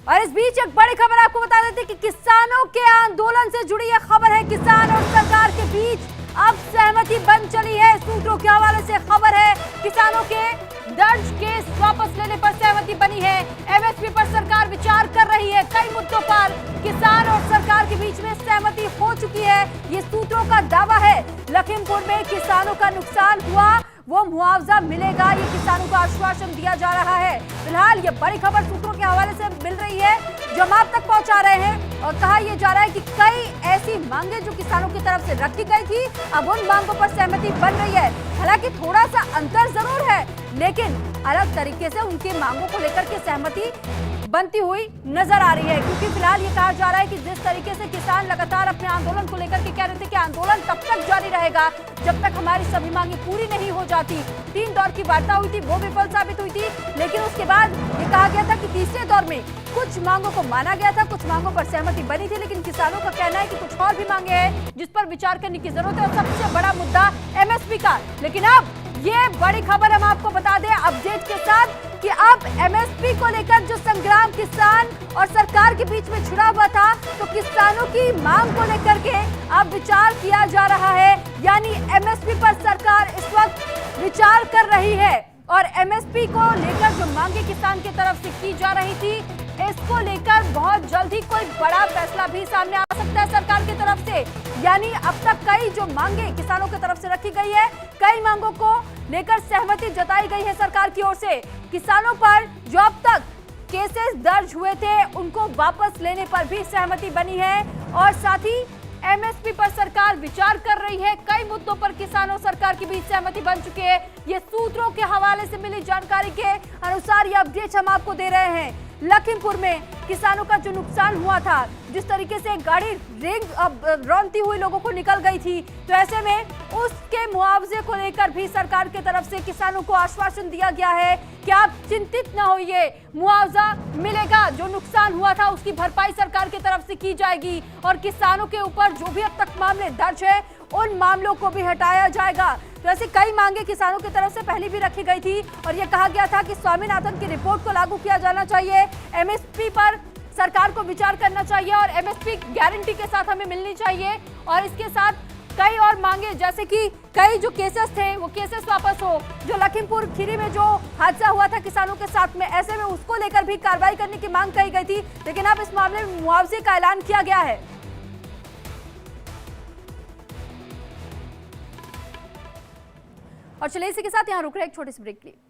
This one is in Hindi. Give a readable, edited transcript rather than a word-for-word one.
और इस बीच एक बड़ी खबर आपको बता देते कि किसानों के आंदोलन से जुड़ी यह खबर है। किसान और सरकार के बीच अब सहमति बन चली है। सूत्रों के हवाले से खबर है, किसानों के दर्ज केस वापस लेने पर सहमति बनी है। एमएसपी पर सरकार विचार कर रही है। कई मुद्दों पर किसान और सरकार के बीच में सहमति हो चुकी है, ये सूत्रों का दावा है। लखीमपुर में किसानों का नुकसान हुआ, वो मुआवजा मिलेगा, ये किसानों को आश्वासन दिया जा रहा है। फिलहाल ये बड़ी खबर सूत्रों के हवाले से मिल रही है, जो हम आप तक पहुंचा रहे हैं। और कहा यह जा रहा है कि कई ऐसी मांगे जो किसानों की तरफ से रखी गई थी, अब उन मांगों पर सहमति बन रही है। हालांकि थोड़ा सा अंतर जरूर है, लेकिन अलग तरीके से उनकी मांगों को लेकर के सहमति बनती हुई नजर आ रही है। क्योंकि फिलहाल ये कहा जा रहा है कि जिस तरीके से किसान लगातार अपने आंदोलन को लेकर के कह रहे थे कि आंदोलन तब तक जारी रहेगा जब तक हमारी सभी मांगे पूरी नहीं हो जाती। 3 दौर की वार्ता हुई थी, वो विफल साबित हुई थी, लेकिन उसके बाद ये कहा गया था कि तीसरे दौर में कुछ मांगों को माना गया था, कुछ मांगों पर सहमति बनी थी, लेकिन किसानों का कहना है कि कुछ और भी मांगे हैं जिस पर विचार करने की जरूरत है। और सबसे बड़ा मुद्दा एमएसपी का। लेकिन अब ये बड़ी खबर हम आपको बता दें अपडेट के साथ कि अब एमएसपी को लेकर जो संग्राम किसान और सरकार के बीच में छिड़ा हुआ था, तो किसानों की मांग को लेकर के अब विचार किया जा रहा है। यानी एमएसपी पर सरकार इस वक्त विचार कर रही है और एमएसपी को लेकर जो मांगे किसान की तरफ से की जा रही थी, इसको लेकर बहुत जल्द ही कोई बड़ा फैसला भी सामने आ सकता है सरकार की तरफ से। यानी अब तक कई जो मांगे किसानों की तरफ से रखी गई है, कई मांगों को लेकर सहमति जताई गई है सरकार की ओर से। किसानों पर जो अब तक केसेस दर्ज हुए थे, उनको वापस लेने पर भी सहमति बनी है। और साथ ही एमएसपी पर सरकार विचार कर रही है। कई मुद्दों पर किसानों सरकार के बीच सहमति बन चुकी है। ये सूत्रों के हवाले से मिली जानकारी के अनुसार ये अपडेट हम आपको दे रहे हैं। लखीमपुर में किसानों का जो नुकसान हुआ था, जिस तरीके से गाड़ी रौंदती हुई लोगों को निकल गई थी, तो ऐसे में उसके मुआवजे को लेकर भी सरकार की तरफ से किसानों को आश्वासन दिया गया है कि आप चिंतित न होइए, मुआवजा मिलेगा। जो नुकसान हुआ था उसकी भरपाई सरकार की तरफ से की जाएगी और किसानों के ऊपर जो भी अब तक मामले दर्ज है, उन मामलों को भी हटाया जाएगा। तो ऐसी कई मांगे किसानों की तरफ से पहले भी रखी गई थी और यह कहा गया था कि स्वामीनाथन की रिपोर्ट को लागू किया जाना चाहिए, एमएसपी पर सरकार को विचार करना चाहिए और एमएसपी गारंटी के साथ हमें मिलनी चाहिए। और इसके साथ कई और मांगे, जैसे कि कई जो केसेस थे वो केसेस वापस हो। जो लखीमपुर खीरी में जो हादसा हुआ था किसानों के साथ में, ऐसे में उसको लेकर भी कार्रवाई करने की मांग कही गई थी, लेकिन अब इस मामले में मुआवजे का ऐलान किया गया है। और चलिए इसी के साथ यहाँ रुक रहे एक छोटे से ब्रेक के लिए।